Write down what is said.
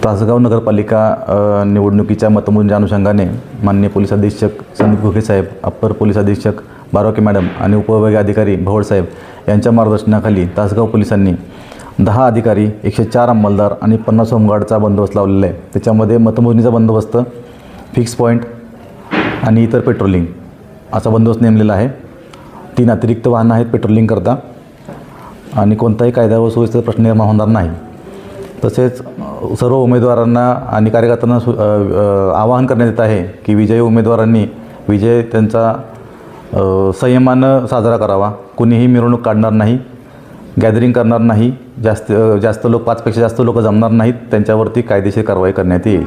तासगाव नगरपालिका निवडणुकीच्या मतमोजणीच्या अनुषंगाने माननीय पोलीस अधीक्षक संदीप घोगे साहेब, अप्पर पोलीस अधीक्षक बारोके मॅडम आणि उपविभागीय अधिकारी भवड साहेब यांच्या मार्गदर्शनाखाली तासगाव पोलिसांनी 10 अधिकारी, 104 अंमलदार आणि 50 होमगार्डचा बंदोबस्त लावलेला आहे। त्याच्यामध्ये मतमोजणीचा बंदोबस्त, फिक्स पॉईंट आणि इतर पेट्रोलिंग असा बंदोबस्त नेमलेला आहे। 3 अतिरिक्त वाहनं आहेत पेट्रोलिंग करता आणि कोणताही कायदा व सुव्यवस्थेचा प्रश्न निर्माण होणार नाही। तसेच सर्व उमेदवारांना आणि कार्यकर्त्यांना आवाहन करण्यात येत आहे की विजयी उमेदवारांनी विजय त्यांचा संयमानं साजरा करावा। कुणीही मिरवणूक काढणार नाही, गॅदरिंग करणार नाही, जास्त लोक 5 पेक्षा जास्त लोक जमणार नाहीत, त्यांच्यावरती कायदेशीर कारवाई करण्यात येईल।